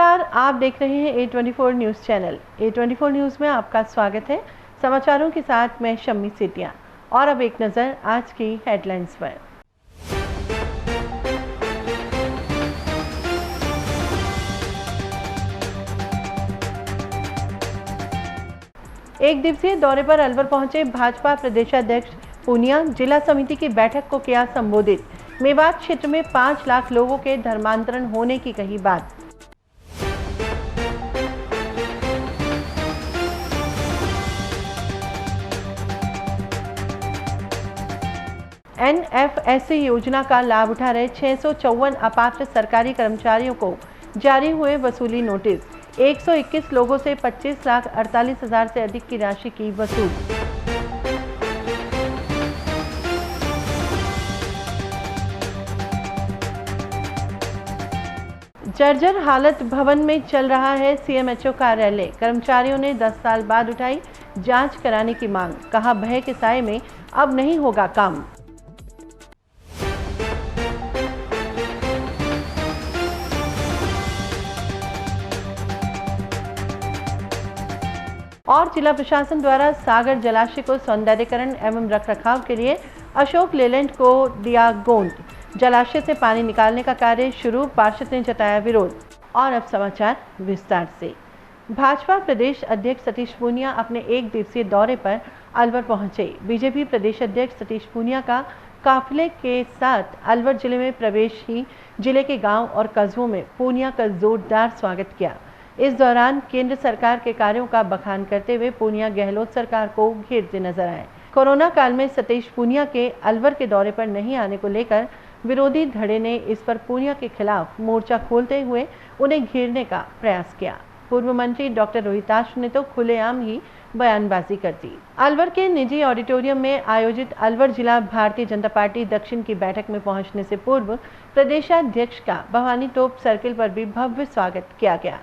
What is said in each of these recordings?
नमस्कार, आप देख रहे हैं A24 news channel. A24 news में आपका स्वागत है। समाचारों के साथ मैं शम्मी सेतिया। और अब एक नज़र आज की हेडलाइंस पर। एक दिवसीय दौरे पर अलवर पहुंचे भाजपा प्रदेशाध्यक्ष पूनिया। जिला समिति की बैठक को किया संबोधित। मेवात क्षेत्र में 5 लाख लोगों के धर्मांतरण होने की कही बात। NFSC योजना का लाभ उठा रहे 654 अपात्र सरकारी कर्मचारियों को जारी हुए वसूली नोटिस। 121 लोगों से 25,48,000 से अधिक की राशि की वसूल। जर्जर हालत भवन में चल रहा है CMHO कार्यालय। कर्मचारियों ने 10 साल बाद उठाई जांच कराने की मांग। कहा, भय के साए में अब नहीं होगा काम। और जिला प्रशासन द्वारा सागर जलाशय को सौंदर्यीकरण एवं रखरखाव के लिए अशोक लेलैंड को दिया गोंद। जलाशय से पानी निकालने का कार्य शुरू, पार्षद ने जताया विरोध। और अब समाचार विस्तार से। भाजपा प्रदेश अध्यक्ष सतीश पूनिया अपने एक दिवसीय दौरे पर अलवर पहुंचे। बीजेपी प्रदेश अध्यक्ष सतीश पूनिया का काफिले के साथ अलवर जिले में प्रवेश ही जिले के गांव और कस्बों में पूनिया का जोरदार स्वागत किया। इस दौरान केंद्र सरकार के कार्यों का बखान करते हुए पूनिया गहलोत सरकार को घेरते नजर आए। कोरोना काल में सतीश पूनिया के अलवर के दौरे पर नहीं आने को लेकर विरोधी धड़े ने इस पर पूनिया के खिलाफ मोर्चा खोलते हुए उन्हें घेरने का प्रयास किया। पूर्व मंत्री डॉक्टर रोहिताश ने तो खुलेआम ही बयानबाजी कर दी। अलवर के निजी ऑडिटोरियम में आयोजित अलवर जिला भारतीय जनता पार्टी दक्षिण की बैठक में पहुंचने से पूर्व प्रदेशाध्यक्ष का भवानी तोप सर्किल पर भी भव्य स्वागत किया गया।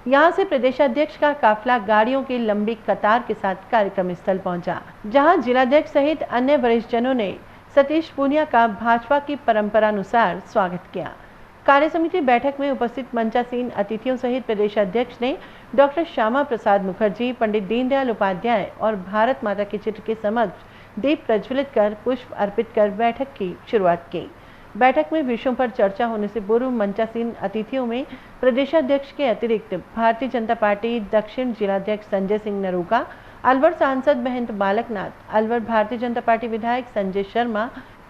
यहां से प्रदेशाध्यक्ष का काफिला गाड़ियों की लंबी कतार के साथ कार्यक्रम स्थल पहुंचा, जहां जिलाध्यक्ष सहित अन्य वरिष्ठ जनों ने सतीश पूनिया का भाजपा की परंपरानुसार स्वागत किया। कार्य समिति बैठक में उपस्थित मंचासीन अतिथियों सहित प्रदेशाध्यक्ष ने डॉक्टर श्यामा प्रसाद मुखर्जी, पंडित दीनदयाल उपाध्याय और भारत माता के चित्र के समक्ष दीप प्रज्वलित कर पुष्प अर्पित कर बैठक की शुरुआत की। बैठक में विषयों पर चर्चा होने से पूर्व मंचासीन अतिथियों में प्रदेशाध्यक्ष के अतिरिक्त भारतीय जनता पार्टी दक्षिण जिलाध्यक्ष संजय सिंह नरूका, अलवर सांसद महंत बालकनाथ, अलवर भारतीय जनता पार्टी विधायक संजय शर्मा,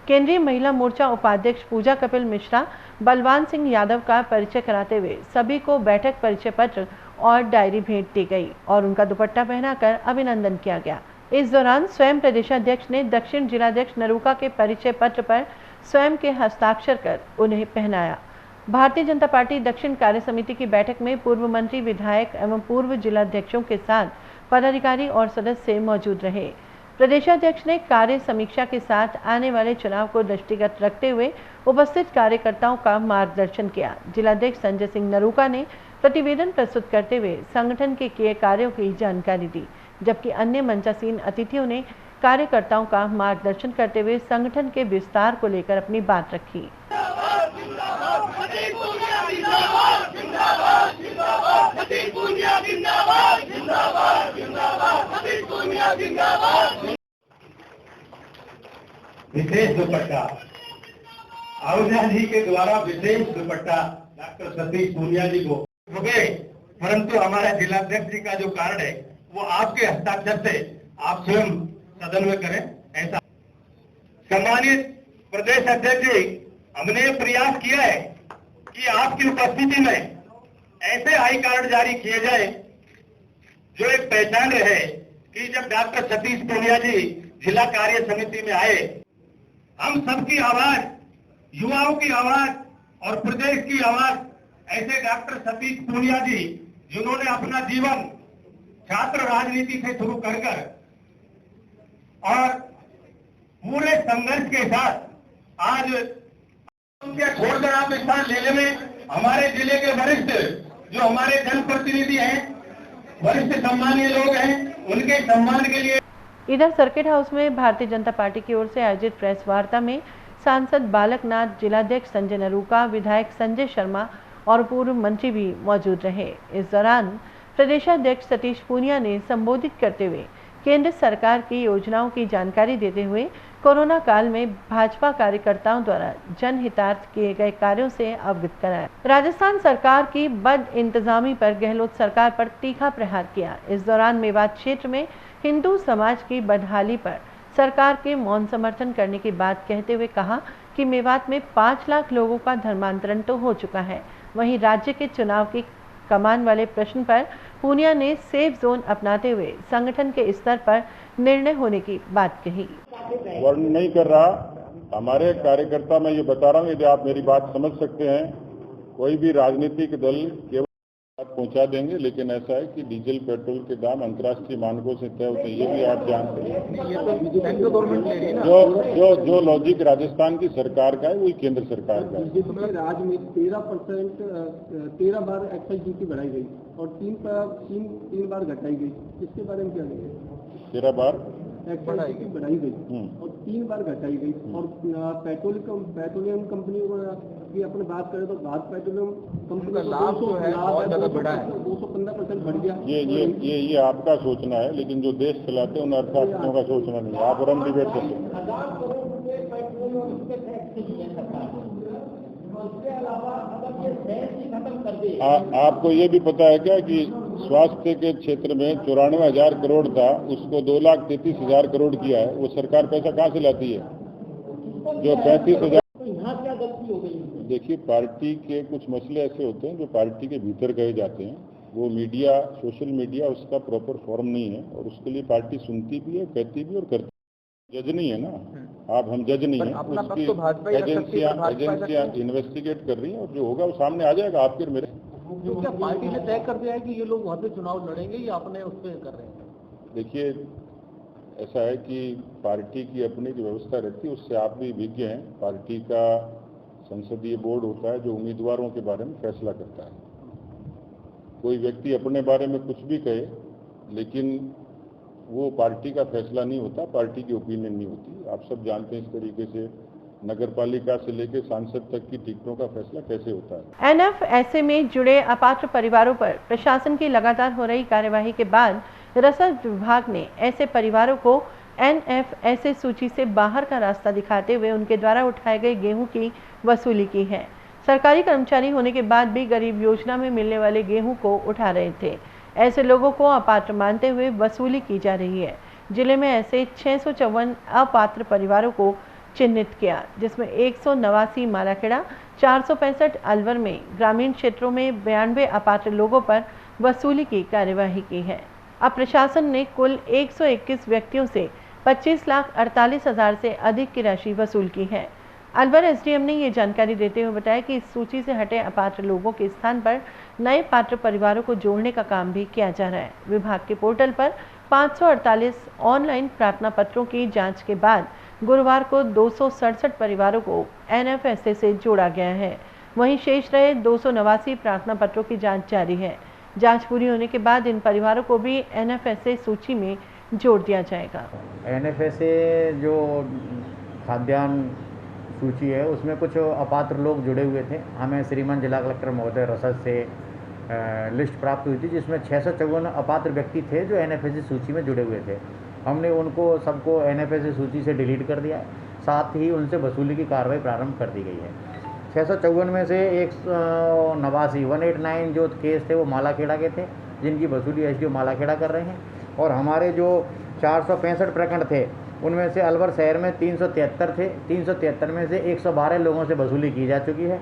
केंद्रीय महिला मोर्चा उपाध्यक्ष पूजा कपिल मिश्रा, बलवान सिंह यादव का परिचय कराते हुए सभी को बैठक परिचय पत्र और डायरी भेंट दी गई और उनका दुपट्टा पहनाकर अभिनंदन किया गया। इस दौरान स्वयं प्रदेशाध्यक्ष ने दक्षिण जिलाध्यक्ष नरूका के परिचय पत्र पर स्वयं के हस्ताक्षर कर उन्हें पहनाया। भारतीय जनता पार्टी दक्षिण कार्य समिति की बैठक में पूर्व मंत्री, विधायक एवं पूर्व जिलाध्यक्षों के साथ पदाधिकारी और सदस्य मौजूद रहे। प्रदेशाध्यक्ष ने कार्य समीक्षा के साथ आने वाले चुनाव को दृष्टिगत रखते हुए उपस्थित कार्यकर्ताओं का मार्गदर्शन किया। जिलाध्यक्ष संजय सिंह नरूका ने प्रतिवेदन प्रस्तुत करते हुए संगठन के किए कार्यों की जानकारी दी, जबकि अन्य मंचासीन अतिथियों ने कार्यकर्ताओं का मार्गदर्शन करते हुए संगठन के विस्तार को लेकर अपनी बात रखी। विशेष दुपट्टा अयोध्या जी के द्वारा विशेष दुपट्टा डॉक्टर सतीश पूनिया जी को रुके, परंतु हमारे जिलाध्यक्ष जी का जो कार्ड है वो आपके हस्ताक्षर से आप स्वयं सदन में करें। ऐसा सम्मानित प्रदेश अध्यक्ष जी, हमने प्रयास किया है कि आपकी उपस्थिति में ऐसे आई कार्ड जारी किए जाए जो एक पहचान रहे कि जब डॉक्टर सतीश पूनिया जी जिला कार्य समिति में आए, हम सबकी आवाज, युवाओं की आवाज और प्रदेश की आवाज ऐसे डॉक्टर सतीश पूनिया जी, जिन्होंने अपना जीवन छात्र राजनीति से शुरू कर और पूरे संघर्ष के साथ आज छोड़कर आप स्थान लेने में हमारे जिले के वरिष्ठ जो हमारे जनप्रतिनिधि हैं, वरिष्ठ सम्मानीय लोग हैं, उनके सम्मान के लिए। इधर सर्किट हाउस में भारतीय जनता पार्टी की ओर से आयोजित प्रेस वार्ता में सांसद बालकनाथ, जिलाध्यक्ष संजय नरूका, विधायक संजय शर्मा और पूर्व मंत्री भी मौजूद रहे। इस दौरान प्रदेशाध्यक्ष सतीश पूनिया ने संबोधित करते हुए केंद्र सरकार की योजनाओं की जानकारी देते हुए कोरोना काल में भाजपा कार्यकर्ताओं द्वारा जनहितार्थ किए गए कार्यों से अवगत कराया। राजस्थान सरकार की बद इंतजामी पर गहलोत सरकार पर तीखा प्रहार किया। इस दौरान मेवात क्षेत्र में हिंदू समाज की बदहाली पर सरकार के मौन समर्थन करने की बात कहते हुए कहा कि मेवात में 5 लाख लोगों का धर्मांतरण तो हो चुका है। वहीं राज्य के चुनाव की कमान वाले प्रश्न पर पूनिया ने सेफ जोन अपनाते हुए संगठन के स्तर पर निर्णय होने की बात कही। वर्णन नहीं कर रहा, हमारे कार्यकर्ता मैं ये बता रहा हूँ, यदि आप मेरी बात समझ सकते हैं, कोई भी राजनीतिक दल केवल बात पहुंचा देंगे, लेकिन ऐसा है कि डीजल पेट्रोल के दाम अंतर्राष्ट्रीय मानकों से तय होते हैं, ये भी आप जानते हैं। जो लॉजिक राजस्थान की सरकार का है वही केंद्र सरकार का है। राज्य में 13 बार एक्साइज ड्यूटी बढ़ाई गई और 3 बार घटाई गई, इसके बारे में क्या कहेंगे? 13 बार एक्साइज ड्यूटी बढ़ाई गई और 3 बार घटाई गई और पेट्रोलियम कंपनी की अपनी बात करें तो भारत पेट्रोलियम कंपनी का लाभ जो है बहुत ज्यादा बढ़ा है, 215% बढ़ गया। ये आपका सोचना है, लेकिन जो देश चलाते हैं उन अर्थार्थियों का सोचना नहीं। आप और हम डिबेट करते हैं। आपको ये भी पता है क्या कि स्वास्थ्य के क्षेत्र में 94,000 करोड़ था, उसको 2,33,000 करोड़ किया है। वो सरकार पैसा कहाँ से लाती है? जो 35,000। यहाँ क्या गलती हो गई? देखिए, पार्टी के कुछ मसले ऐसे होते हैं जो पार्टी के भीतर कहे जाते हैं, वो मीडिया, सोशल मीडिया उसका प्रॉपर फॉर्म नहीं है, और उसके लिए पार्टी सुनती भी है, कहती भी और करती। जज नहीं है ना आप, हम जज नहीं है। उसकी एजेंसियां इन्वेस्टिगेट कर रही हैं और जो होगा वो सामने आ जाएगा आपके और मेरे। तो क्या पार्टी ने तय कर दिया है कि ये लोग वहाँ पे चुनाव लड़ेंगे या अपने उस पर कर रहे हैं? देखिए, ऐसा है कि पार्टी की अपनी जो व्यवस्था रहती है उससे आप भी विज्ञ हैं। पार्टी का संसदीय बोर्ड होता है जो उम्मीदवारों के बारे में फैसला करता है। कोई व्यक्ति अपने बारे में कुछ भी कहे, लेकिन वो पार्टी का फैसला नहीं होता, पार्टी की ओपिनियन नहीं होती। आप सब जानते हैं इस तरीके से नगरपालिका से लेकर सांसद तक की टिकटों का फैसला कैसे होता है। एनएफएसए में जुड़े अपात्र परिवारों पर प्रशासन की लगातार हो रही कार्यवाही के बाद रसद विभाग ने ऐसे परिवारों को एनएफएसए सूची से बाहर का रास्ता दिखाते हुए उनके द्वारा उठाए गए गेहूं की वसूली की है। सरकारी कर्मचारी होने के बाद भी गरीब योजना में मिलने वाले गेहूं को उठा रहे थे। ऐसे लोगों को अपात्र मानते हुए वसूली की जा रही है। जिले में ऐसे 654 अपात्र परिवारों को चिन्हित किया, जिसमें 189 मालाखेड़ा, 465 अलवर में, ग्रामीण क्षेत्रों में 92 अपात्र लोगों पर वसूली की कार्यवाही की है। अब प्रशासन ने कुल 121 व्यक्तियों से 25,48,000 से अधिक की राशि वसूल की है। अलवर एसडीएम ने ये जानकारी देते हुए बताया कि इस सूची से हटे अपात्र लोगों के स्थान पर नए पात्र परिवारों को जोड़ने का काम भी किया जा रहा है। विभाग के पोर्टल पर 548 ऑनलाइन प्रार्थना पत्रों की जांच के बाद गुरुवार को 267 परिवारों को एनएफएसए से जोड़ा गया है। वहीं शेष रहे 289 प्रार्थना पत्रों की जांच जारी है। जांच पूरी होने के बाद इन परिवारों को भी एनएफएसए सूची में जोड़ दिया जाएगा। एनएफएसए जो खाद्यान्न सूची है उसमें कुछ अपात्र लोग जुड़े हुए थे। हमें श्रीमान जिला कलेक्टर महोदय रसद से लिस्ट प्राप्त हुई थी, जिसमें 654 अपात्र व्यक्ति थे जो एनएफएसए सूची में जुड़े हुए थे। हमने उनको सबको एनएफएसए सूची से डिलीट कर दिया है, साथ ही उनसे वसूली की कार्रवाई प्रारंभ कर दी गई है। 654 में से 189 जो केस थे वो मालाखेड़ा के थे, जिनकी वसूली एसडीओ मालाखेड़ा कर रहे हैं। और हमारे जो 465 प्रखंड थे उनमें से अलवर शहर में 373 थे। 373 में से 112 लोगों से वसूली की जा चुकी है।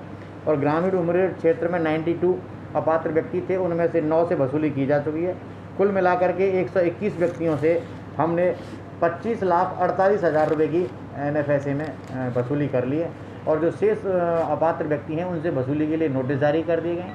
और ग्रामीण उमरेड क्षेत्र में 92 अपात्र व्यक्ति थे, उनमें से 9 से वसूली की जा चुकी है। कुल मिलाकर के 121 व्यक्तियों से हमने 25,48,000 रुपये की एनएफएसए में वसूली कर ली है। और जो शेष अपात्र व्यक्ति हैं उनसे वसूली के लिए नोटिस जारी कर दिए गए।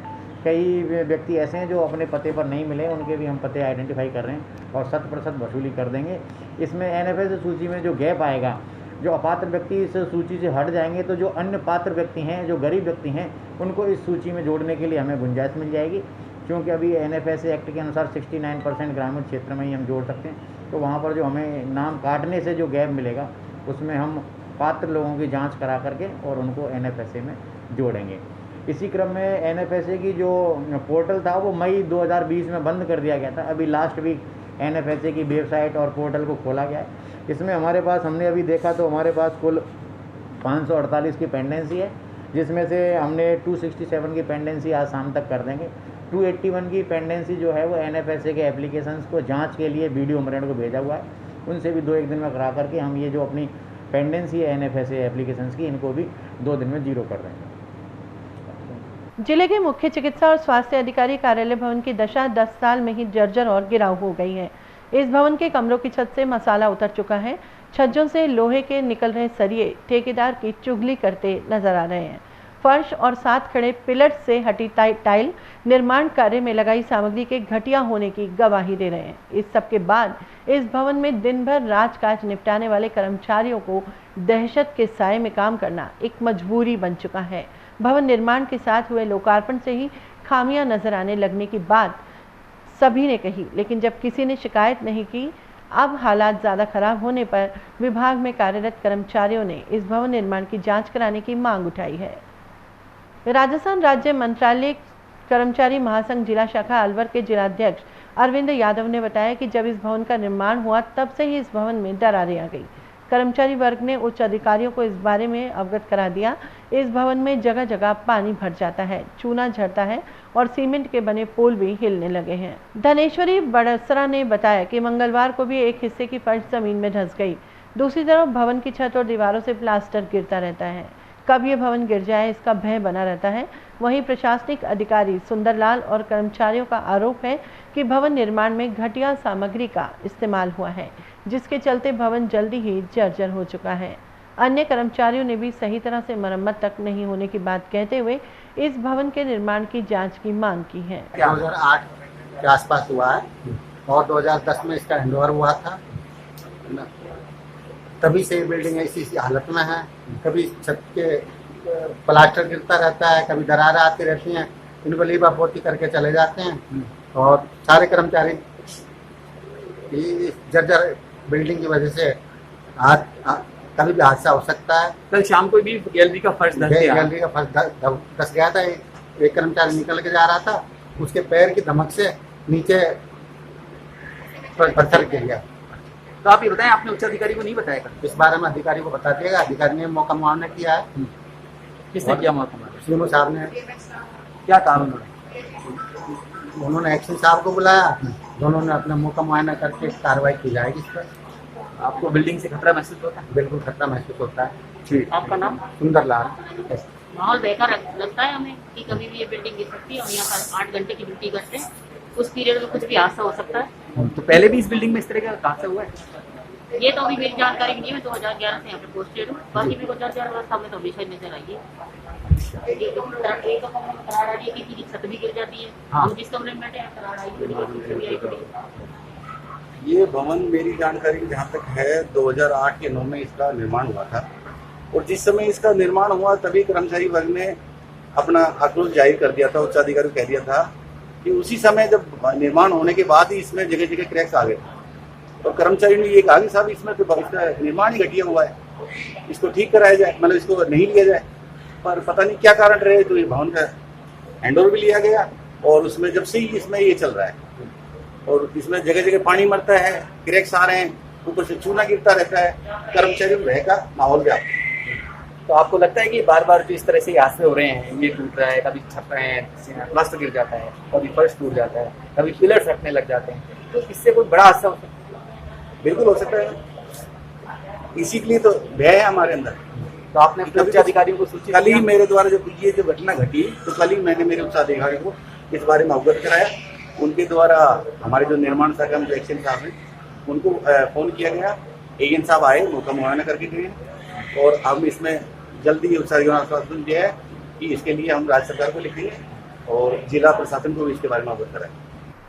कई व्यक्ति ऐसे हैं जो अपने पते पर नहीं मिले, उनके भी हम पते आइडेंटिफाई कर रहे हैं और 100% वसूली कर देंगे। इसमें एनएफएसए सूची में जो गैप आएगा, जो अपात्र व्यक्ति इस सूची से हट जाएंगे, तो जो अन्य पात्र व्यक्ति हैं, जो गरीब व्यक्ति हैं, उनको इस सूची में जोड़ने के लिए हमें गुंजाइश मिल जाएगी। क्योंकि अभी एनएफएसए एक्ट के अनुसार 69% ग्रामीण क्षेत्र में ही हम जोड़ सकते हैं, तो वहाँ पर जो हमें नाम काटने से जो गैप मिलेगा उसमें हम पात्र लोगों की जांच करा करके और उनको एनएफएसए में जोड़ेंगे। इसी क्रम में एनएफएसए की जो पोर्टल था वो मई 2020 में बंद कर दिया गया था। अभी लास्ट वीक एनएफएसए की वेबसाइट और पोर्टल को खोला गया है। इसमें हमारे पास, हमने अभी देखा तो हमारे पास कुल 548 की पेंडेंसी है, जिसमें से हमने 267 की पेंडेंसी आज शाम तक कर देंगे। 281 की पेंडेंसी जो है वो एनएफएसए के एप्लीकेशंस को जांच के लिए बीडीओ उमरेड को भेजा हुआ है। उनसे भी 2-1 दिन में करा करके हम ये जो अपनी पेंडेंसी है एनएफएसए एप्लीकेशंस की, इनको भी 2 दिन में जीरो कर देंगे। जिले के मुख्य चिकित्सा और स्वास्थ्य अधिकारी कार्यालय भवन की दशा 10 साल में ही जर्जर और गिराव हो गई है। इस भवन के कमरों की छत से मसाला उतर चुका है। छज्जों से लोहे के निकल रहे सरिये ठेकेदार की चुगली करते नजर आ रहे हैं। फर्श और साथ खड़े पिलर्स से हटी टाइल निर्माण कार्य में लगाई सामग्री के घटिया होने की गवाही दे रहे हैं। इस सब के बाद इस भवन में दिन भर राजकाज निपटाने वाले कर्मचारियों को दहशत के साए में काम करना एक मजबूरी बन चुका है। भवन निर्माण के साथ हुए लोकार्पण से ही खामियां नजर आने लगने की बात सभी ने कही, लेकिन जब किसी ने शिकायत नहीं की। अब हालात ज़्यादा खराब होने पर विभाग में कार्यरत कर्मचारियों ने इस भवन निर्माण की जांच कराने की मांग उठाई है। राजस्थान राज्य मंत्रालय कर्मचारी महासंघ जिला शाखा अलवर के जिलाध्यक्ष अरविंद यादव ने बताया कि जब इस भवन का निर्माण हुआ तब से ही इस भवन में दरारें आ गई। कर्मचारी वर्ग ने उच्च अधिकारियों को इस बारे में अवगत करा दिया। इस भवन में जगह जगह पानी भर जाता है, चूना झड़ता है और सीमेंट के बने पोल भी हिलने लगे हैं। धनेश्वरी बड़सरा ने बताया कि मंगलवार को भी एक हिस्से की फर्श जमीन में धंस गई। दूसरी तरफ भवन की छत और दीवारों से प्लास्टर गिरता रहता है। कब ये भवन गिर जाए इसका भय बना रहता है। वहीं प्रशासनिक अधिकारी सुंदरलाल और कर्मचारियों का आरोप है कि भवन निर्माण में घटिया सामग्री का इस्तेमाल हुआ है, जिसके चलते भवन जल्दी ही जर्जर हो चुका है। अन्य कर्मचारियों ने भी सही तरह से मरम्मत तक नहीं होने की बात कहते हुए इस भवन के निर्माण की जांच की मांग की है। 2008 के आसपास हुआ है और 2010 में इसका हैंडओवर हुआ था। तभी से ये बिल्डिंग ऐसी हालत में है। कभी छत के प्लास्टर गिरता रहता है, कभी दरारें आती रहती हैं। इनको लीबापोती करके चले जाते हैं और सारे कर्मचारी जर्जर बिल्डिंग की वजह से कभी भी हादसा हो सकता है। कल शाम को भी गैलरी का फर्श धस गया था। एक कर्मचारी निकल के जा रहा था, उसके पैर की धमक से नीचे पत्थर गिर गया। तो आप ये बताएं, आपने उच्च अधिकारी को नहीं बताया? इस बारे में अधिकारी को बता दिएगा। अधिकारी ने मौका मुआवजा किया है। किसने किया मौका मुआवजा? सीएमओ साहब ने। क्या कहा उन्होंने एक्शन साहब को बुलाया। दोनों ने अपना मौका मुआयना करके कार्रवाई की जाएगी इस पर। आपको बिल्डिंग से खतरा महसूस होता है? बिल्कुल खतरा महसूस होता है। ठीक। आपका नाम? सुंदरलाल। माहौल बेकार लगता है हमें कि कभी भी ये बिल्डिंग गिर सकती है। हम यहाँ 8 घंटे की ड्यूटी करते हैं, उस पीरियड में कुछ भी हादसा हो सकता है। तो पहले भी इस बिल्डिंग में इस तरह का हादसा हुआ है? ये तो अभी मेरी जानकारी नहीं है। 2011 से यहाँ पे पोस्टेड हूँ। बाकी भी 2011 व्यवस्था में तो हमेशा नजर आई है। एक कराड़ की छत भी गिर जाती है। हम जिस कमरे में बैठे हैं कराड़ आई पड़ी। ये भवन मेरी जानकारी जहाँ तक है 2008 के 9 में इसका निर्माण हुआ था और जिस समय इसका निर्माण हुआ तभी कर्मचारी वर्ग ने अपना आक्रोश जाहिर कर दिया था। उच्च अधिकारी को कह दिया था कि उसी समय जब निर्माण होने के बाद ही इसमें जगह जगह क्रैक्स आ गए और कर्मचारी ने ये कहा कि साहब इसमें तो इसका निर्माण ही घटिया हुआ है, इसको ठीक कराया जाए, मतलब इसको नहीं लिया जाए। पर पता नहीं क्या कारण रहे तो ये भवन का हैंडओवर भी लिया गया और उसमें जब से ही इसमें ये चल रहा है और इसमें जगह जगह पानी मरता है, क्रैक्स आ रहे हैं, ऊपर से चूना गिरता रहता है, कर्मचारी में का माहौल भी आता है। तो आपको लगता है कि बार बार जो इस तरह से हादसे हो रहे हैं, ये टूट रहा है, कभी छत रहे हैं, प्लास्टर गिर जाता है, कभी फर्श टूट जाता है, कभी पिलर फटने लग जाते हैं, तो इससे कोई बड़ा हादसा हो सकता है? बिल्कुल हो सकता है। इसी के लिए तो भय है हमारे अंदर। तो आपने अपने उच्च अधिकारियों को सूचित कल ही मेरे द्वारा जब ये जो घटना घटी तो कल ही मैंने मेरे उच्च अधिकारी को इस बारे में अवगत कराया। उनके द्वारा हमारे जो निर्माण शाखा में जो एक्शन साहब हैं उनको फोन किया गया। एएन साहब आए, मौका मुआयना करके गए और हम इसमें जल्दी ही आश्वासन दिया है कि इसके लिए हम राज्य सरकार को लिखेंगे और जिला प्रशासन को भी इसके बारे में अवगत कराएंगे।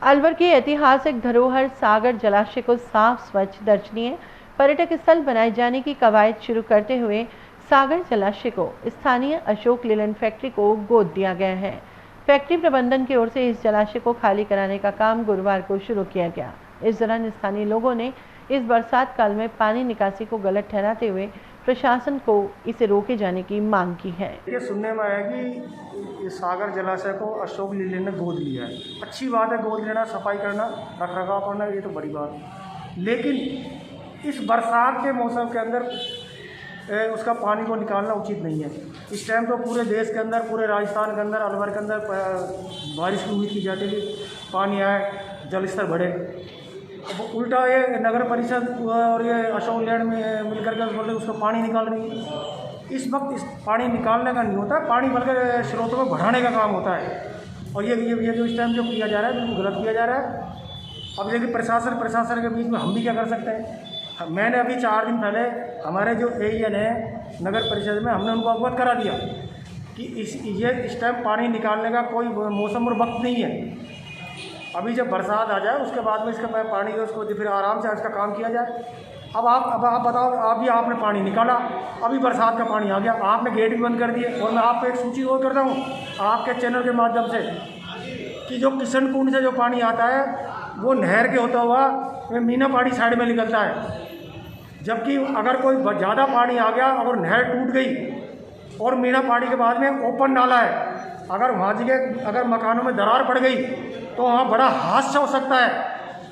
अलवर की ऐतिहासिक धरोहर सागर जलाशय को साफ, स्वच्छ, दर्शनीय पर्यटक स्थल बनाए जाने की कवायद शुरू करते हुए सागर जलाशय को स्थानीय अशोक लेलैंड फैक्ट्री को गोद दिया गया है। फैक्ट्री प्रबंधन की ओर से इस जलाशय को खाली कराने का काम गुरुवार को शुरू किया गया। इस दौरान स्थानीय लोगों ने इस बरसात काल में पानी निकासी को गलत ठहराते हुए प्रशासन को इसे रोके जाने की मांग की है। ये सुनने में आया कि सागर जलाशय को अशोक लीलैंड ने गोद लिया है। अच्छी बात है, गोद लेना, सफाई करना, रखरखाव करना, ये तो बड़ी बात है। लेकिन इस बरसात के मौसम के अंदर उसका पानी को निकालना उचित नहीं है। इस टाइम तो पूरे देश के अंदर, पूरे राजस्थान के अंदर, अलवर के अंदर बारिश की उम्मीद की जाती है, पानी आए, जल स्तर बढ़े। अब उल्टा ये नगर परिषद और ये अशोक लैंड में मिलकर के बोलते उसको पानी निकाल रही है। इस वक्त इस पानी निकालने का नहीं होता, पानी बल्कि स्रोतों में बढ़ाने का काम होता है। और ये जो इस टाइम जो किया जा रहा है बिल्कुल गलत किया जा रहा है। अब देखिए प्रशासन के बीच में हम भी क्या कर सकते हैं। मैंने अभी 4 दिन पहले हमारे जो एईएन है नगर परिषद में, हमने उनको अवगत करा दिया कि इस टाइम पानी निकालने का कोई मौसम और वक्त नहीं है। अभी जब बरसात आ जाए उसके बाद में इसका पानी उसको फिर आराम से इसका काम किया जाए। अब आप बताओ, आपने पानी निकाला, अभी बरसात का पानी आ गया, आपने गेट भी बंद कर दिए। और मैं आपको एक सूची और करता हूँ आपके चैनल के माध्यम से कि जो किशन कुंड से जो पानी आता है वो नहर के होता हुआ मीना पहाड़ी साइड में निकलता है। जबकि अगर कोई ज़्यादा पानी आ गया, अगर नहर टूट गई और मीना पहाड़ी के बाद में ओपन नाला है, अगर वहाँ जगह अगर मकानों में दरार पड़ गई तो वहाँ बड़ा हादसा हो सकता है।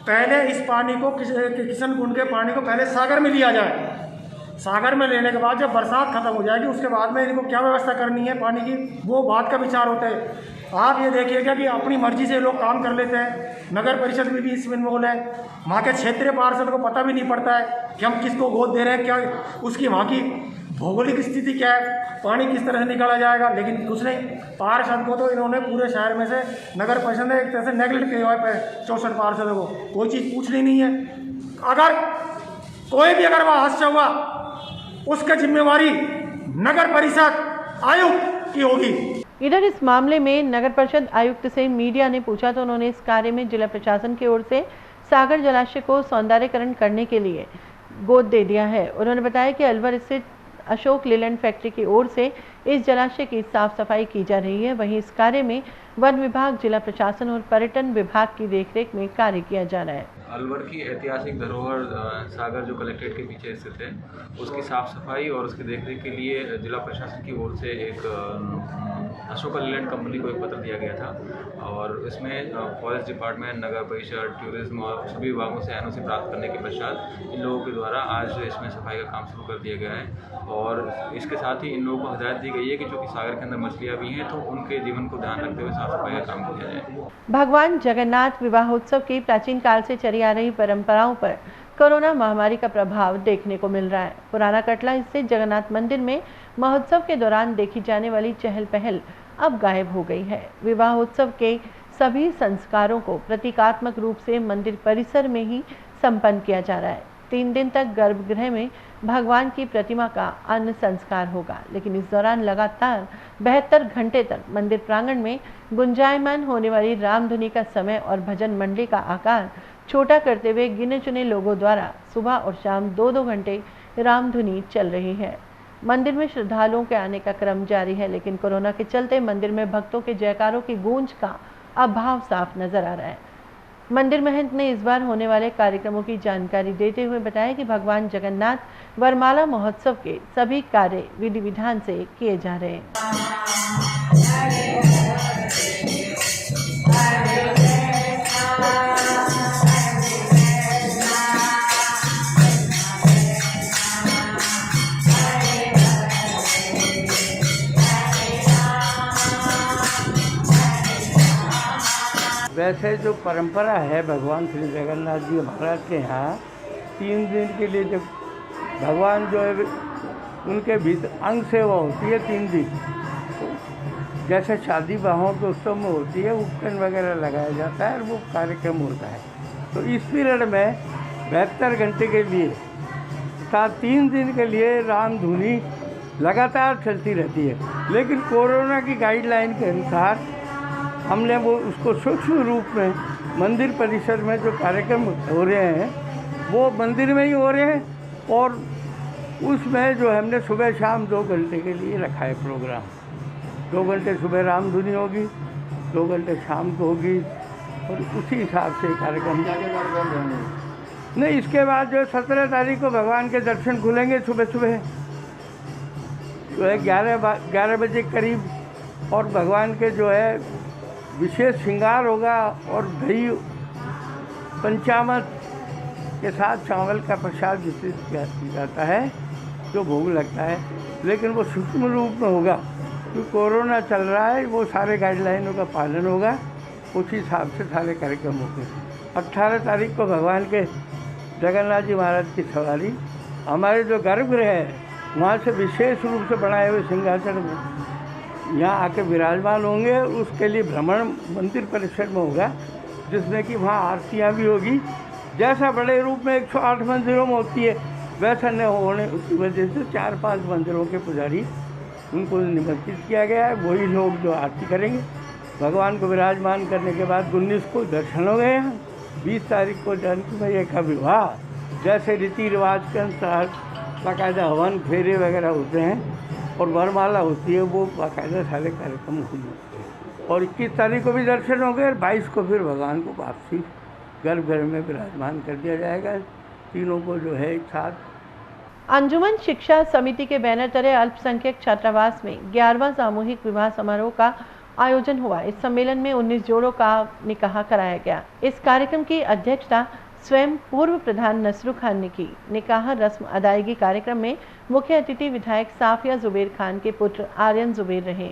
पहले इस पानी को किशन कुंड के पानी को पहले सागर में लिया जाए। सागर में लेने के बाद जब बरसात खत्म हो जाएगी उसके बाद में इनको क्या व्यवस्था करनी है पानी की, वो बात का विचार होता है। आप ये देखिएगा कि अपनी मर्जी से लोग काम कर लेते हैं। नगर परिषद में भी इसमें इन्वॉल्व है। वहाँ के क्षेत्रीय पार्षद को पता भी नहीं पड़ता है कि हम किसको गोद दे रहे हैं, क्या उसकी वहाँ की भौगोलिक स्थिति क्या है, पानी किस तरह से निकाला जाएगा। लेकिन कुछ नहीं, पार्षद को तो इन्होंने पूरे शहर में से नगर परिषद ने एक तरह से नेगलेक्ट किया हुआ है 64 पार्षदों को, कोई चीज़ पूछनी नहीं है। अगर कोई भी अगर वह हादसा हुआ उसकी जिम्मेवारी नगर परिषद आयुक्त की होगी। इधर इस मामले में नगर परिषद आयुक्त से मीडिया ने पूछा तो उन्होंने इस कार्य में जिला प्रशासन की ओर से सागर जलाशय को सौंदर्यीकरण करने के लिए गोद दे दिया है। उन्होंने बताया कि अलवर स्थित अशोक लीलैंड फैक्ट्री की ओर से इस जलाशय की साफ सफाई की जा रही है। वहीं इस कार्य में वन विभाग, जिला प्रशासन और पर्यटन विभाग की देखरेख में कार्य किया जा रहा है। अलवर की ऐतिहासिक धरोहर सागर जो कलेक्ट्रेट के पीछे स्थित है, उसकी साफ सफाई और उसकी देखरेख के लिए जिला प्रशासन की ओर से एक अशोक लीलैंड कंपनी को एक पत्र दिया गया था और इसमें फॉरेस्ट डिपार्टमेंट, नगर परिषद, टूरिज्म और सभी विभागों से एनओसी प्राप्त करने के पश्चात इन लोगों के द्वारा आज इसमें सफाई का काम शुरू कर दिया गया है। और इसके साथ ही इन लोगों को हिदायत दी गई है कि चूँकि सागर के अंदर मछलियाँ भी हैं तो उनके जीवन को ध्यान रखते हुए साफ सफाई का काम किया जाए। भगवान जगन्नाथ विवाहोत्सव की प्राचीन काल से चली आ रही परंपराओं पर कोरोना महामारी का प्रभाव देखने को मिल रहा है। पुराना कटला स्थित जगन्नाथ मंदिर में महोत्सव के दौरान देखी जाने वाली चहल पहल अब गायब हो गई है। विवाहोत्सव के सभी संस्कारों को प्रतीकात्मक रूप से मंदिर परिसर में ही संपन्न किया जा रहा है। 3 दिन तक गर्भगृह में भगवान की प्रतिमा का अन्न संस्कार होगा, लेकिन इस दौरान लगातार 72 घंटे तक मंदिर प्रांगण में गुंजायमान होने वाली रामधुनी का समय और भजन मंडली का आकार छोटा करते हुए गिने चुने लोगों द्वारा सुबह और शाम 2-2 घंटे रामधुनी चल रही है। मंदिर में श्रद्धालुओं के आने का क्रम जारी है, लेकिन कोरोना के चलते मंदिर में भक्तों के जयकारों की गूंज का अभाव साफ नजर आ रहा है। मंदिर महंत ने इस बार होने वाले कार्यक्रमों की जानकारी देते हुए बताया कि भगवान जगन्नाथ वरमाला महोत्सव के सभी कार्य विधि विधान से किए जा रहे हैं। वैसे जो परंपरा है भगवान श्री जगन्नाथ जी महाराज के यहाँ 3 दिन के लिए जब भगवान जो है उनके भीतर अंग सेवा होती है 3 दिन, जैसे शादी विवाहों के उत्सव में होती है, उपकरण वगैरह लगाया जाता है और वो कार्यक्रम होता है। तो इस पीरियड में 72 घंटे के लिए तथा 3 दिन के लिए रामधुनी लगातार चलती रहती है। लेकिन कोरोना की गाइडलाइन के अनुसार हमने वो उसको सूक्ष्म रूप में मंदिर परिसर में जो कार्यक्रम हो रहे हैं वो मंदिर में ही हो रहे हैं और उसमें जो हमने सुबह शाम 2 घंटे के लिए रखा है प्रोग्राम। 2 घंटे सुबह रामधुनी होगी, 2 घंटे शाम को होगी और उसी हिसाब से कार्यक्रम नहीं। इसके बाद जो 17 तारीख को भगवान के दर्शन खुलेंगे सुबह सुबह जो है 11 बजे करीब और भगवान के जो है विशेष श्रृंगार होगा और दही पंचामृत के साथ चावल का प्रसाद वितरित किया जाता है जो भोग लगता है, लेकिन वो सूक्ष्म रूप में होगा क्योंकि कोरोना चल रहा है। वो सारे गाइडलाइनों का पालन होगा, उसी हिसाब से सारे कार्यक्रम होंगे। 18 तारीख को भगवान के जगन्नाथ जी महाराज की सवारी हमारे जो गर्भगृह है वहाँ से विशेष रूप से बनाए हुए सिंहासन में यहाँ आके विराजमान होंगे। उसके लिए भ्रमण मंदिर परिसर में होगा, जिसमें कि वहाँ आरतियाँ भी होगी। जैसा बड़े रूप में 108 मंदिरों में होती है वैसा न होने की वजह से 4-5 मंदिरों के पुजारी उनको निमंत्रित किया गया है। वही लोग जो आरती करेंगे। भगवान को विराजमान करने के बाद 19 को दर्शन हो गए हैं। 20 तारीख को जानकी मैया का विवाह जैसे रीति रिवाज के अनुसार बाकायदा हवन फेरे वगैरह होते हैं और वरमाला होती है, वो बाकायदा सारे कार्यक्रम होंगे। और 21 तारीख को भी दर्शन हो गए और 22 को फिर भगवान को वापसी गर्भगृह में विराजमान कर दिया जाएगा। तीनों को जो है एक साथ। अंजुमन शिक्षा समिति के बैनर तले अल्पसंख्यक छात्रावास में 11वां सामूहिक विवाह समारोह का आयोजन हुआ। इस सम्मेलन में 19 जोड़ों का निकाह कराया गया। इस कार्यक्रम की अध्यक्षता स्वयं पूर्व प्रधान नसरू खान ने की। निकाह रस्म अदायगी कार्यक्रम में मुख्य अतिथि विधायक साफिया जुबेर खान के पुत्र आर्यन जुबेर रहे,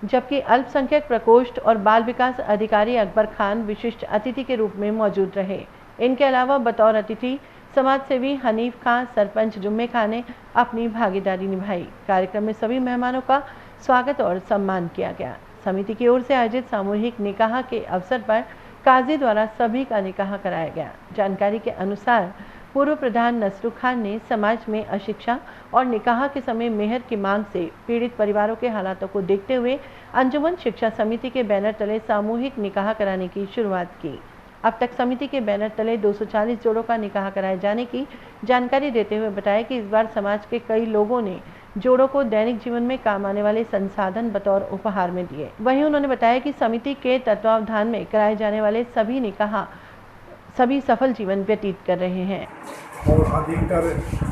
जबकि अल्पसंख्यक प्रकोष्ठ और बाल विकास अधिकारी अकबर खान विशिष्ट अतिथि के रूप में मौजूद रहे। इनके अलावा बतौर अतिथि समाज सेवी हनीफ खान, सरपंच जुम्मे खान ने अपनी भागीदारी निभाई। कार्यक्रम में सभी मेहमानों का स्वागत और सम्मान किया गया। समिति की ओर से आयोजित सामूहिक निकाह के अवसर पर काजी द्वारा सभी का निकाह कराया गया। जानकारी के अनुसार पूर्व प्रधान नसरू खान ने समाज में अशिक्षा और निकाह के समय मेहर की मांग से पीड़ित परिवारों के हालातों को देखते हुए अंजुमन शिक्षा समिति के बैनर तले सामूहिक निकाह कराने की शुरुआत की। अब तक समिति के बैनर तले 240 जोड़ों का निकाह कराए जाने की जानकारी देते हुए बताया कि इस बार समाज के कई लोगों ने जोड़ों को दैनिक जीवन में काम आने वाले संसाधन बतौर उपहार में दिए। वहीं उन्होंने बताया कि समिति के तत्वावधान में कराए जाने वाले सभी निकाह सभी सफल जीवन व्यतीत कर रहे हैं। और अधिकतर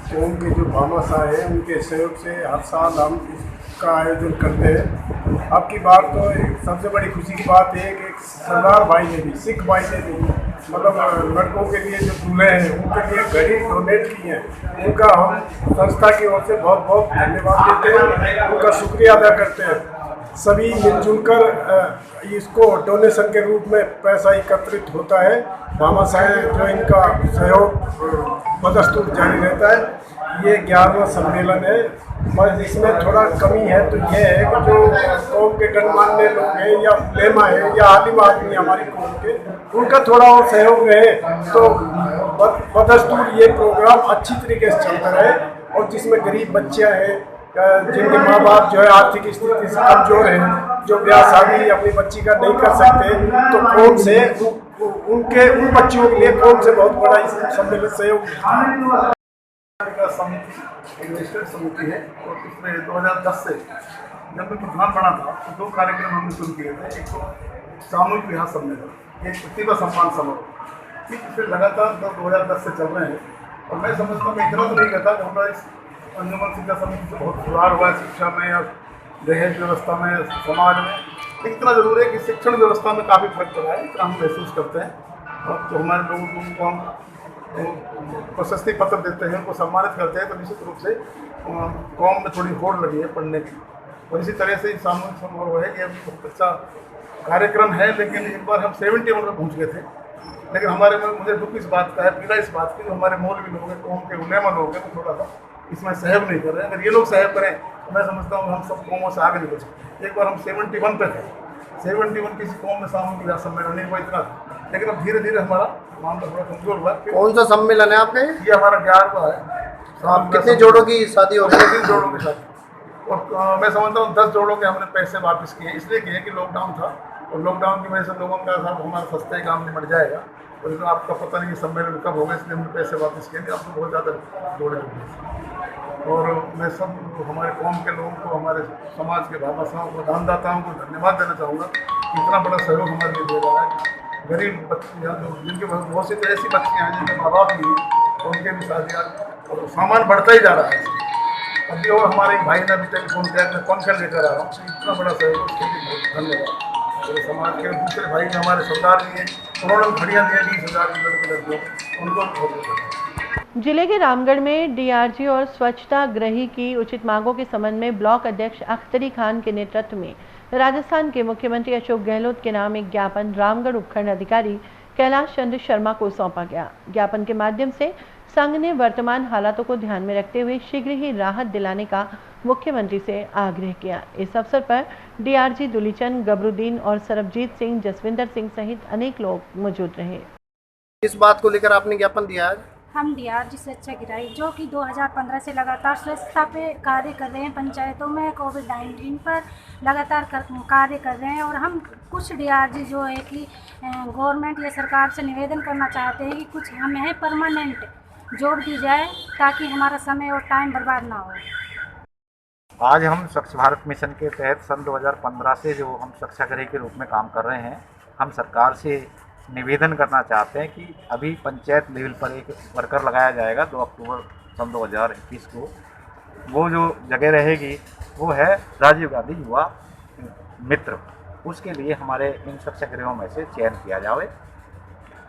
कौम के जो भामाशाह है उनके सहयोग से हर साल हम इसका आयोजन करते हैं। अब की बार तो सबसे बड़ी खुशी की बात है कि एक सरदार भाई ने भी, सिख भाई ने भी, मतलब लड़कों के लिए जो दूल्हे हैं उनके लिए घड़ी डोनेट की है। उनका हम संस्था की ओर से बहुत बहुत धन्यवाद देते हैं, उनका शुक्रिया अदा करते हैं। सभी मिलजुल कर इसको डोनेशन के रूप में पैसा एकत्रित होता है। भामाशाह जो इनका सहयोग बदस्तूर जारी रहता है। ये 11वां सम्मेलन है, बस इसमें थोड़ा कमी है तो ये है कि जो कौम के गणमान्य लोग हैं या लेमा है या आलिम आदमी हमारी कौम के, उनका थोड़ा और सहयोग रहे तो बदस्तूर ये प्रोग्राम अच्छी तरीके से चलता रहे। और जिसमें गरीब बच्चियाँ हैं, जिनके माँ बाप जो है आर्थिक स्थिति से कमजोर हैं, जो ब्याह शादी अपनी बच्ची का नहीं कर सकते, तो कौम से उन बच्चियों के लिए कौम से बहुत बड़ा इस सम्मेलन सहयोग समिति इन्वेस्टर समिति है। और इसमें 2010 से जब मैं प्रधान बना था तो 2 कार्यक्रम हमने शुरू किए थे। एक तो सामूहिक विवाह सम्मेलन, एक प्रतिभा सम्मान समारोह। इसे लगातार 2010 से चल रहे हैं और मैं समझता हूँ इतना तो नहीं कहता कि हमारा इस अंजुमन शिक्षा समिति से बहुत सुधार हुआ है शिक्षा में या दहेज व्यवस्था में, समाज में। इतना जरूर है कि शिक्षण व्यवस्था में काफ़ी फर्क पड़ा है, इतना हम महसूस करते हैं। और जो हमारे लोगों को हम प्रशस्ति पत्र देते हैं, उनको सम्मानित करते हैं, तो निश्चित रूप से कौम में थोड़ी होड़ लगी है पढ़ने की। और इसी तरह से सामूहिक समारोह है, ये बहुत अच्छा कार्यक्रम है। लेकिन एक बार हम 71 में पहुँच गए थे, लेकिन हमारे में मुझे दुख इस बात का है, पीड़ा इस बात की, जो हमारे मौलवी लोग हैं, कौम के उलेमा लोग हैं, वो थोड़ा सा इसमें सहयोग नहीं कर रहे हैं। अगर ये लोग सहयोग करें तो मैं समझता हूँ हम सब कौमों से आगे निकल सकते। एक बार हम 71 पे थे, 71 किसी कौम में सामूहिक विवाह सम्मेलन नहीं हुआ इतना, लेकिन अब धीरे धीरे हमारा मामला थोड़ा कमजोर हुआ। कौन सा सम्मेलन है आपका? ये हमारा 11वां है। आप कितने जोड़ों की शादी हो गई? 3 जोड़ों की शादी। और मैं समझता हूँ 10 जोड़ों के हमने पैसे वापस किए, इसलिए किए कि लॉकडाउन था और लॉकडाउन की वजह से लोगों का हमारा सस्ते काम निमट जाएगा। और इसमें आपका पता नहीं कि सम्मेलन कब होगा, इसलिए हमने पैसे वापस किए। अब तो बहुत ज़्यादा जोड़े होंगे। और मैं सब हमारे कौम के लोगों को, हमारे समाज के भामाशाहों को, दानदाताओं को धन्यवाद देना चाहूँगा कि इतना बड़ा सहयोग हमारे लिए दिया जा रहा है। गरीब बच्चियाँ जो जिनके बहुत सी तो ऐसी बच्चियाँ हैं जिनके माँ बाप नहीं हैं, तो उनके भी शादियाँ और सामान बढ़ता ही जा रहा है। अभी और हमारे भाई ने अभी टेलीफोन किया, मैं कॉन्फ्रेंस लेकर आ रहा हूँ, इतना बड़ा सहयोग, धन्यवाद। मेरे समाज के दूसरे भाई हमारे सरदार जी हैं, उन्होंने घड़ियाँ दी 20,000 की लड़कियों, उनको बहुत धन्यवाद। जिले के रामगढ़ में डीआरजी और स्वच्छता गृही की उचित मांगों के संबंध में ब्लॉक अध्यक्ष अख्तरी खान के नेतृत्व में राजस्थान के मुख्यमंत्री अशोक गहलोत के नाम एक ज्ञापन रामगढ़ उपखंड अधिकारी कैलाश चंद्र शर्मा को सौंपा गया। ज्ञापन के माध्यम से संघ ने वर्तमान हालातों को ध्यान में रखते हुए शीघ्र ही राहत दिलाने का मुख्यमंत्री से आग्रह किया। इस अवसर पर डीआरजी दुलीचंद, गबरुद्दीन और सरबजीत सिंह, जसविंदर सिंह सहित अनेक लोग मौजूद रहे। इस बात को लेकर आपने ज्ञापन दिया है? हम डीआरजी स्वच्छता गृही जो कि 2015 से लगातार स्वच्छता पे कार्य कर रहे हैं, पंचायतों में कोविड-19 पर लगातार कार्य कर रहे हैं, और हम कुछ डीआरजी जो है कि गवर्नमेंट या सरकार से निवेदन करना चाहते हैं कि कुछ हमें परमानेंट जॉब दी जाए ताकि हमारा समय और टाइम बर्बाद ना हो। आज हम स्वच्छ भारत मिशन के तहत सन 2015 से जो हम स्वच्छता गृह के रूप में काम कर रहे हैं, हम सरकार से निवेदन करना चाहते हैं कि अभी पंचायत लेवल पर एक वर्कर लगाया जाएगा 2 अक्टूबर सन 2021 को। वो जो जगह रहेगी वो है राजीव गांधी युवा मित्र, उसके लिए हमारे इन स्वच्छता गृहों में से चयन किया जाए।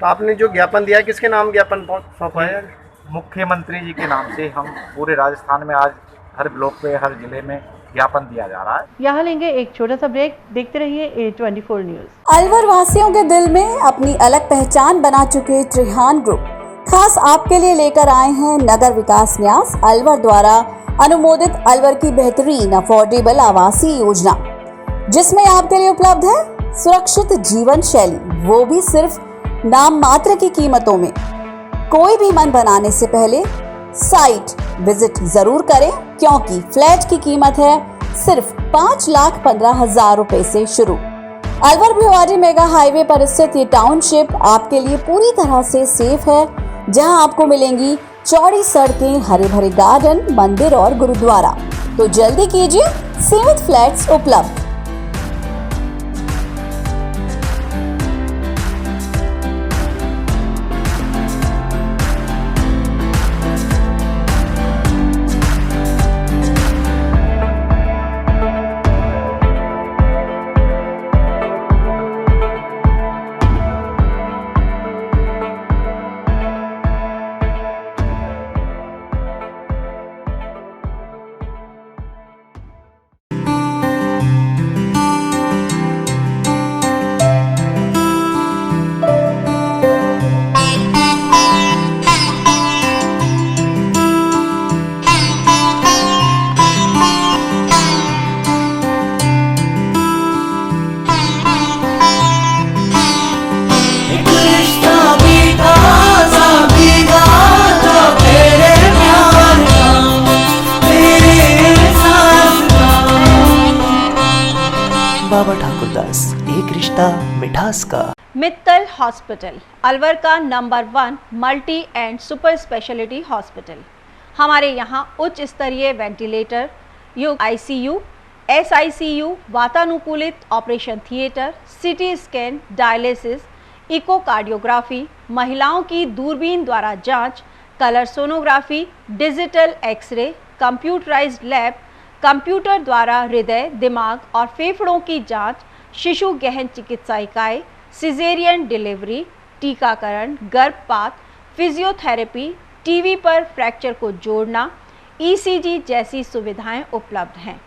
तो आपने जो ज्ञापन दिया किसके नाम ज्ञापन सौंपा है? मुख्यमंत्री जी के नाम से हम पूरे राजस्थान में आज हर ब्लॉक पे, हर जिले में ज्ञापन दिया जा रहा है। यहाँ लेंगे एक छोटा सा ब्रेक, देखते रहिए A24 न्यूज। अलवर वासियों के दिल में अपनी अलग पहचान बना चुके त्रिहान ग्रुप खास आपके लिए लेकर आए हैं नगर विकास न्यास अलवर द्वारा अनुमोदित अलवर की बेहतरीन अफोर्डेबल आवासीय योजना, जिसमें आपके लिए उपलब्ध है सुरक्षित जीवन शैली, वो भी सिर्फ नाम मात्र की कीमतों में। कोई भी मन बनाने से पहले साइट विजिट जरूर करें, क्योंकि फ्लैट की कीमत है सिर्फ 5,15,000 रुपए से शुरू। अलवर भिवाड़ी मेगा हाईवे पर स्थित ये टाउनशिप आपके लिए पूरी तरह से सेफ है, जहां आपको मिलेंगी चौड़ी सड़कें, हरे भरे गार्डन, मंदिर और गुरुद्वारा। तो जल्दी कीजिए, सीमित फ्लैट्स उपलब्ध। बाबा ठाकुरदास, एक रिश्ता मिठास का। मित्तल हॉस्पिटल अलवर का number 1 multi and super speciality hospital. हमारे यहाँ उच्च स्तरीय वेंटिलेटर युक्त ICU, SICU, वातानुकूलित operation theatre, CT scan, dialysis, echocardiography, महिलाओं की दूरबीन द्वारा जांच, colour sonography, digital x-ray, computerised lab, computer द्वारा हृदय, दिमाग और फेफड़ों की जांच, शिशु गहन चिकित्सा इकाई, सिजेरियन डिलीवरी, टीकाकरण, गर्भपात, फिजियोथेरेपी, टीवी पर फ्रैक्चर को जोड़ना, ECG जैसी सुविधाएं उपलब्ध हैं।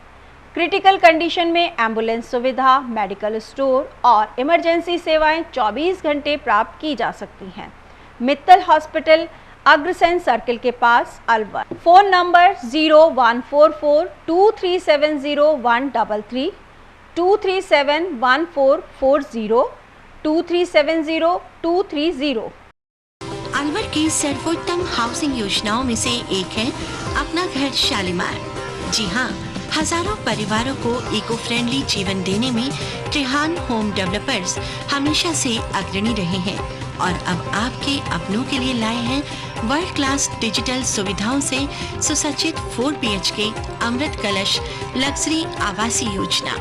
क्रिटिकल कंडीशन में एम्बुलेंस सुविधा, मेडिकल स्टोर और इमरजेंसी सेवाएं 24 घंटे प्राप्त की जा सकती हैं। मित्तल हॉस्पिटल अग्रसेन सर्किल के पास अलवर। Phone number 01442370 2371440 2370230। अलवर की सर्वोत्तम हाउसिंग योजनाओं में से एक है अपना घर शालीमार। जी हाँ, हजारों परिवारों को इको फ्रेंडली जीवन देने में त्रिहान होम डेवलपर्स हमेशा से अग्रणी रहे हैं और अब आपके अपनों के लिए लाए हैं वर्ल्ड क्लास डिजिटल सुविधाओं से सुसज्जित 4 BHK अमृत कलश लग्जरी आवासीय योजना।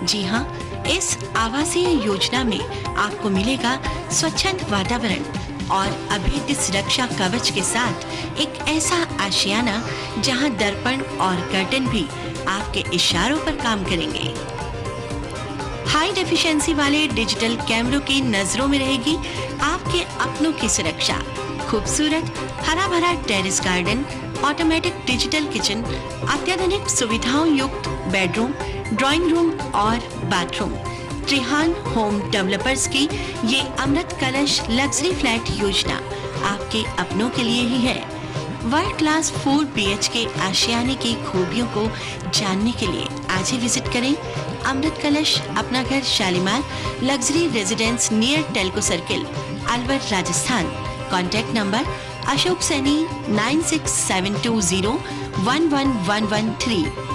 जी हाँ, इस आवासीय योजना में आपको मिलेगा स्वच्छंद वातावरण और अभेद्य सुरक्षा कवच के साथ एक ऐसा आशियाना जहां दर्पण और कर्टन भी आपके इशारों पर काम करेंगे। हाई डेफिशिएंसी वाले डिजिटल कैमरों की नजरों में रहेगी आपके अपनों की सुरक्षा। खूबसूरत हरा भरा terrace garden, automatic digital kitchen, अत्याधुनिक सुविधाओं युक्त बेडरूम, ड्राइंग रूम और बाथरूम। त्रिहान होम डेवलपर्स की ये अमृत कलश लग्जरी फ्लैट योजना आपके अपनों के लिए ही है। वर्ल्ड क्लास 4 BHK आशियाने की खूबियों को जानने के लिए आज ही विजिट करें अमृत कलश अपना घर Shalimar luxury residence near Telco circle, Alwar, Rajasthan. Contact number Ashok Saini 9672011113।